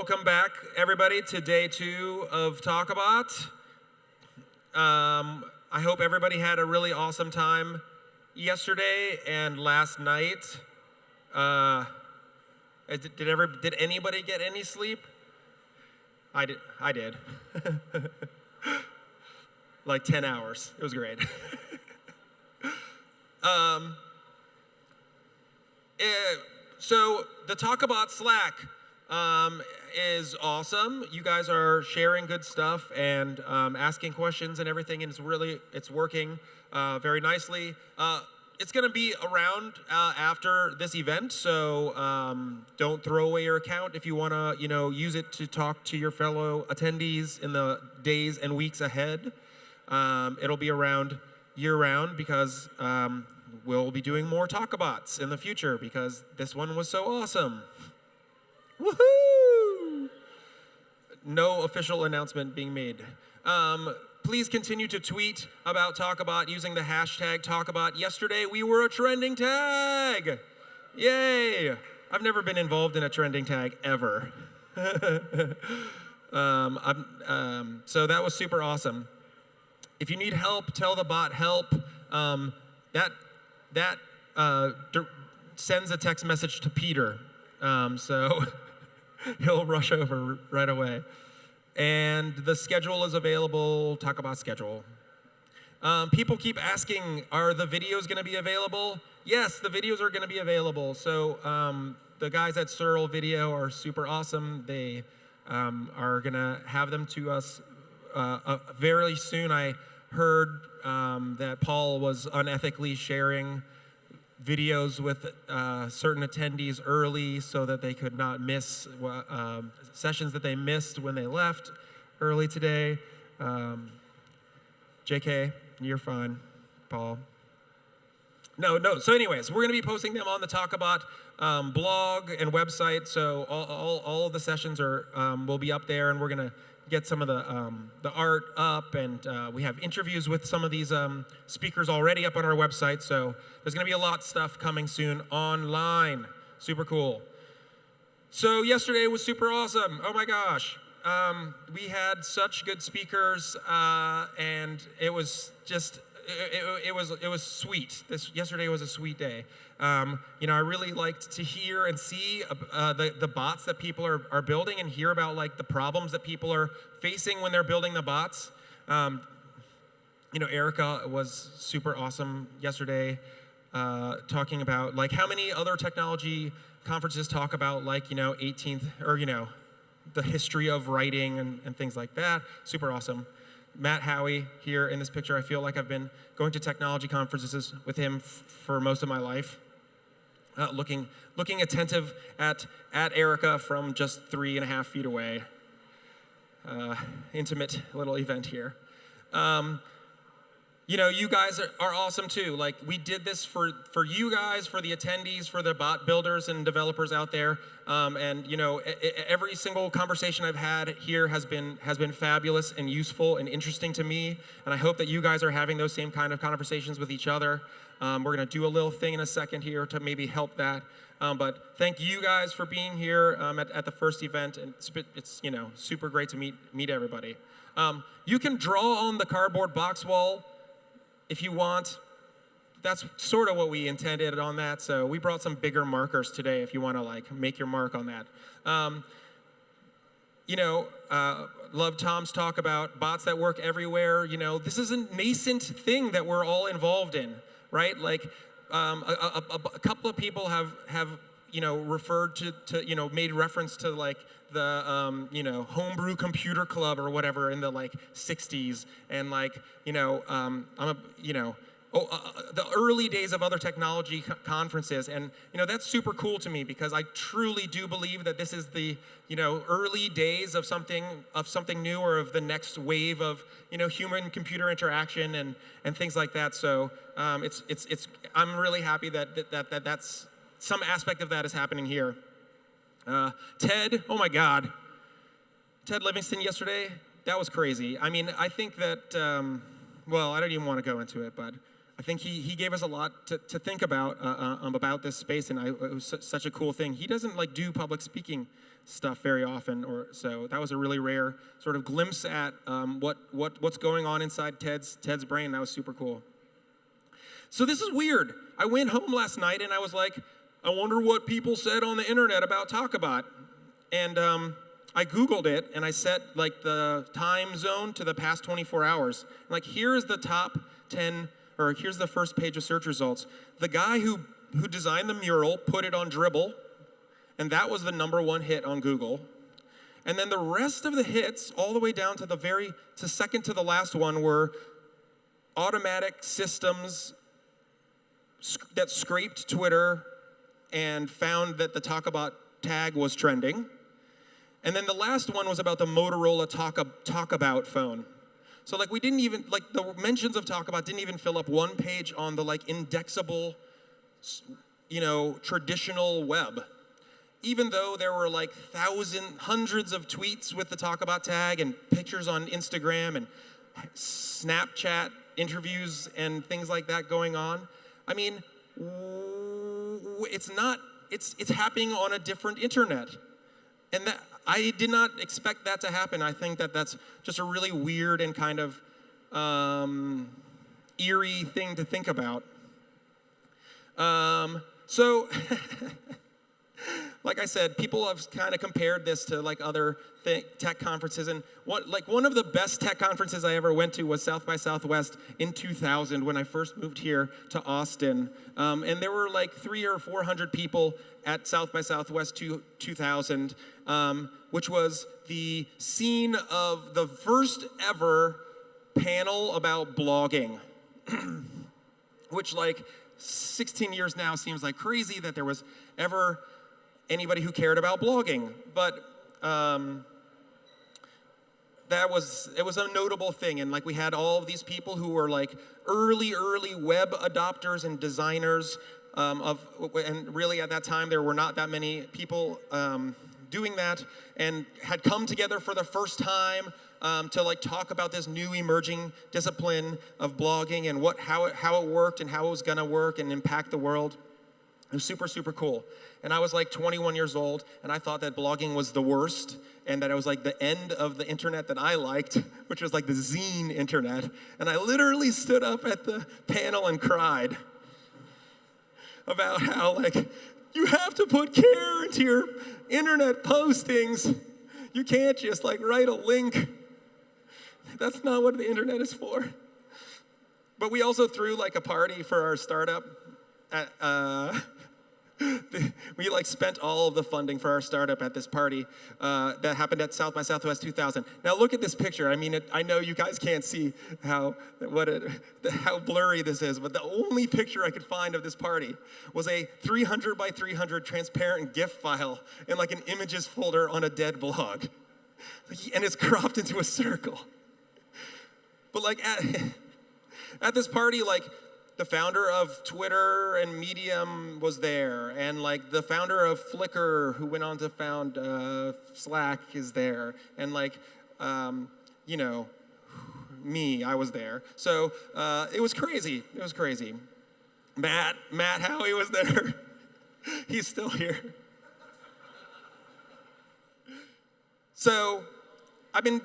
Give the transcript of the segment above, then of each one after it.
Welcome back, everybody, to day 2 of Talkabout. I hope everybody had a really awesome time yesterday and last night. Did anybody get any sleep? I did. Like 10 hours. It was great. So the Talkabout Slack is awesome. You guys are sharing good stuff and asking questions and everything, and it's working very nicely. It's going to be around after this event, so don't throw away your account if you want to, use it to talk to your fellow attendees in the days and weeks ahead. It'll be around year-round because we'll be doing more Talkabouts in the future because this one was so awesome. Woohoo! No official announcement being made. Please continue to tweet about Talkabout using the hashtag Talkabout. Yesterday, we were a trending tag. Yay! I've never been involved in a trending tag ever. So that was super awesome. If you need help, tell the bot help. That sends a text message to Peter. So he'll rush over right away. And the schedule is available, Talkabout schedule. People keep asking, are the videos going to be available? Yes, the videos are going to be available. So the guys at Searle Video are super awesome. They are going to have them to us very soon. I heard that Paul was unethically sharing videos with certain attendees early so that they could not miss sessions that they missed when they left early today. JK, you're fine, Paul. No. So anyways, we're going to be posting them on the Talkabout blog and website. So all of the sessions will be up there, and we're going to get some of the art up, and we have interviews with some of these speakers already up on our website, so there's going to be a lot of stuff coming soon online. Super cool. So yesterday was super awesome. Oh my gosh. We had such good speakers, and it was just, it was sweet. Yesterday was a sweet day. I really liked to hear and see the bots that people are building and hear about like the problems that people are facing when they're building the bots. Erica was super awesome yesterday, talking about like how many other technology conferences talk about like 18th or the history of writing and things like that. Super awesome. Matt Howie here in this picture. I feel like I've been going to technology conferences with him for most of my life. Looking attentive at Erica from just 3.5 feet away. Intimate little event here. You guys are awesome too. Like we did this for you guys, for the attendees, for the bot builders and developers out there. Every single conversation I've had here has been fabulous and useful and interesting to me. And I hope that you guys are having those same kind of conversations with each other. We're going to do a little thing in a second here to maybe help that. But thank you guys for being here at the first event. And it's super great to meet everybody. You can draw on the cardboard box wall if you want. That's sort of what we intended on that. So we brought some bigger markers today if you want to like make your mark on that. Love Tom's talk about bots that work everywhere. This is a nascent thing that we're all involved in, right? Like a couple of people have referred to made reference to like the homebrew computer club or whatever in the like 60s, and like the early days of other technology conferences, and that's super cool to me because I truly do believe that this is the early days of something new, or of the next wave of human computer interaction and things like that. So I'm really happy that's some aspect of that is happening here. Ted, oh my God, Ted Livingston yesterday, that was crazy. I mean, I think that I don't even want to go into it, but I think he gave us a lot to think about this space, and it was such a cool thing. He doesn't like do public speaking stuff very often, or so that was a really rare sort of glimpse at what's going on inside Ted's brain. That was super cool. So this is weird. I went home last night and I was like, I wonder what people said on the internet about Talkabot, and I Googled it and I set like the time zone to the past 24 hours. Like here's the top 10. Or here's the first page of search results. The guy who designed the mural put it on Dribbble, and that was the #1 hit on Google. And then the rest of the hits, all the way down to second to the last one, were automatic systems that scraped Twitter and found that the Talkabot tag was trending. And then the last one was about the Motorola Talkabout phone. So like we didn't even, like the mentions of Talkabot didn't even fill up one page on the like indexable, traditional web. Even though there were like hundreds of tweets with the Talkabot tag and pictures on Instagram and Snapchat interviews and things like that going on. I mean, it's happening on a different internet. And that, I did not expect that to happen. I think that that's just a really weird and kind of eerie thing to think about. So, like I said, people have kind of compared this to like other tech conferences, and one of the best tech conferences I ever went to was South by Southwest in 2000 when I first moved here to Austin, and there were like 300 or 400 people at South by Southwest 2000, which was the scene of the first ever panel about blogging, which like 16 years now seems like crazy that there was ever anybody who cared about blogging, but it was a notable thing, and like we had all of these people who were like early web adopters and designers and really at that time there were not that many people doing that, and had come together for the first time to like talk about this new emerging discipline of blogging and how it worked and how it was gonna work and impact the world. It was super, super cool. And I was like 21 years old, and I thought that blogging was the worst, and that it was like the end of the internet that I liked, which was like the zine internet. And I literally stood up at the panel and cried about how like, you have to put care into your internet postings. You can't just like write a link. That's not what the internet is for. But we also threw like a party for our startup. We like spent all of the funding for our startup at this party that happened at South by Southwest 2000. Now look at this picture. I mean, I know you guys can't see how blurry this is, but the only picture I could find of this party was a 300 by 300 transparent GIF file in like an images folder on a dead blog, and it's cropped into a circle. But like at this party, like, the founder of Twitter and Medium was there, and like the founder of Flickr, who went on to found Slack, is there, and like, me, I was there. So it was crazy. It was crazy. Matt Howey was there. He's still here. So I've been,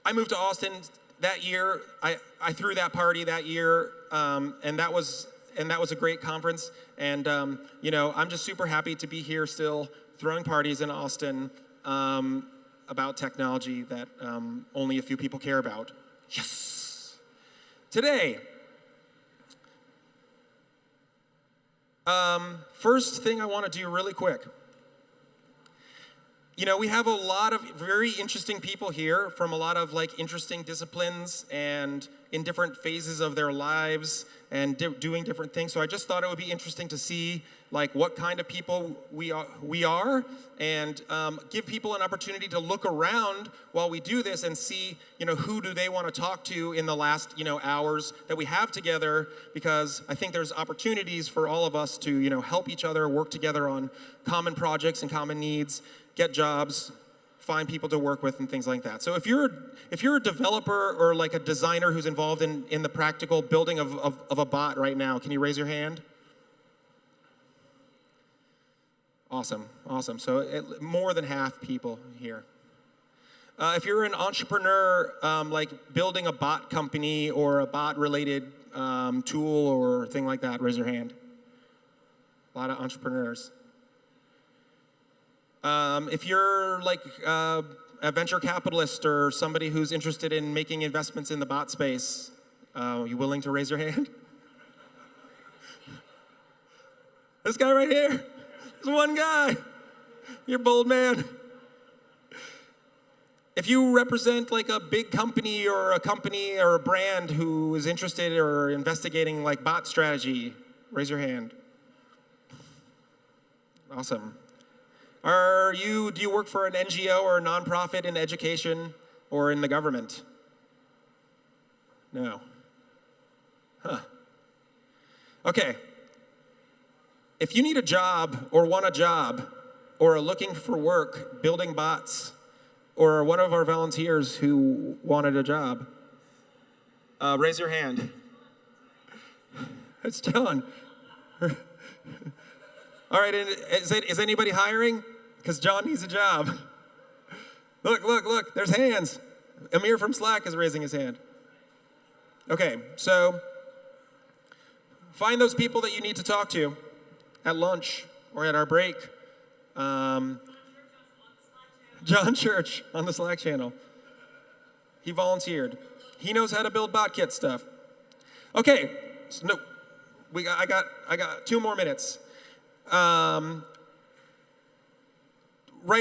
I moved to Austin that year. I threw that party that year, and that was a great conference. And I'm just super happy to be here still throwing parties in Austin about technology that only a few people care about. Yes. Today, first thing I want to do really quick. We have a lot of very interesting people here from a lot of like interesting disciplines and in different phases of their lives and doing different things. So I just thought it would be interesting to see like what kind of people we are and give people an opportunity to look around while we do this and see, who do they want to talk to in the last, hours that we have together, because I think there's opportunities for all of us to, help each other, work together on common projects and common needs, get jobs, find people to work with and things like that. So if you're a developer or like a designer who's involved in the practical building of a bot right now, can you raise your hand? Awesome, awesome. So more than half people here. If you're an entrepreneur, like building a bot company or a bot-related tool or thing like that, raise your hand. A lot of entrepreneurs. If you're like a venture capitalist or somebody who's interested in making investments in the bot space, are you willing to raise your hand? This guy right here. There's one guy. You're a bold man. If you represent like a big company or a brand who is interested or investigating like bot strategy, raise your hand. Awesome. Do you work for an NGO or a nonprofit in education or in the government? No. Huh. Okay. If you need a job or want a job or are looking for work building bots, or one of our volunteers who wanted a job, raise your hand. It's John. All right, is anybody hiring? Because John needs a job. Look, there's hands. Amir from Slack is raising his hand. Okay, so find those people that you need to talk to at lunch or at our break. John Church on the Slack channel. He volunteered. He knows how to build BotKit stuff. Okay, so no, I got 2 more minutes. Right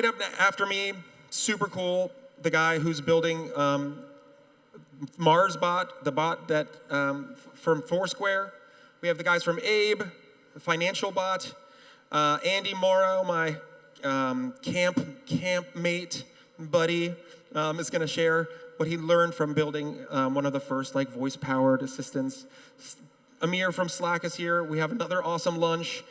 up after me, super cool, the guy who's building MarsBot, the bot that from Foursquare. We have the guys from Abe, the financial bot. Andy Morrow, my camp mate buddy, is going to share what he learned from building one of the first like voice-powered assistants. Amir from Slack is here. We have another awesome lunch.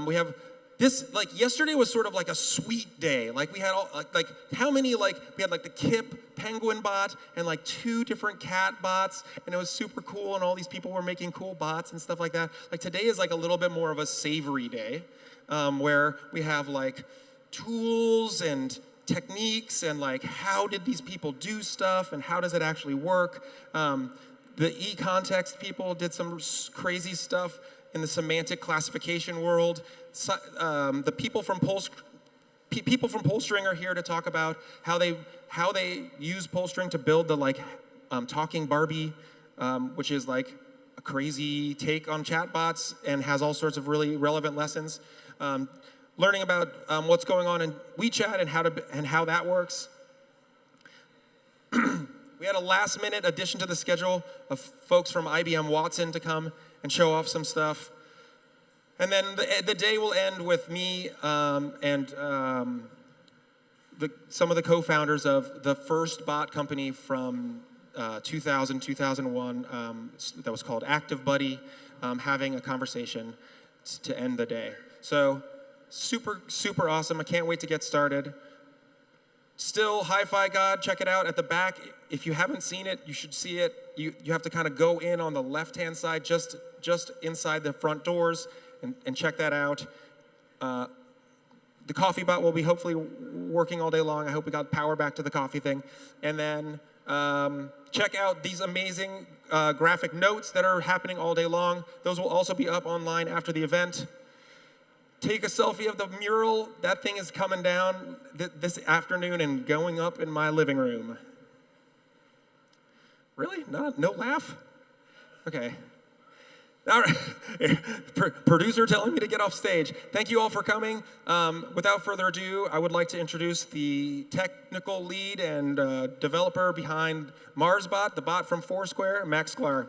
We have this, like yesterday was sort of like a sweet day. Like we had all, like how many, like we had like the Kip penguin bot and like 2 different cat bots, and it was super cool, and all these people were making cool bots and stuff like that. Like today is like a little bit more of a savory day, where we have like tools and techniques and like how did these people do stuff and how does it actually work. The e-context people did some crazy stuff in the semantic classification world. So, the people from Pullstring are here to talk about how they use Pullstring to build the like talking Barbie, which is like a crazy take on chatbots and has all sorts of really relevant lessons. Learning about what's going on in WeChat and how that works. We had a last-minute addition to the schedule of folks from IBM Watson to come and show off some stuff. And then the day will end with me and some of the co-founders of the first bot company from 2001 that was called ActiveBuddy, having a conversation to end the day. So super, super awesome. I can't wait to get started. Still, Hi-Fi God, check it out at the back. If you haven't seen it, you should see it. You have to kind of go in on the left-hand side, just inside the front doors, and check that out. The coffee bot will be hopefully working all day long. I hope we got power back to the coffee thing. And then check out these amazing graphic notes that are happening all day long. Those will also be up online after the event. Take a selfie of the mural. That thing is coming down this afternoon and going up in my living room. Really? No laugh? Okay. All right. Producer telling me to get off stage. Thank you all for coming. Without further ado, I would like to introduce the technical lead and developer behind MarsBot, the bot from Foursquare, Max Sklar.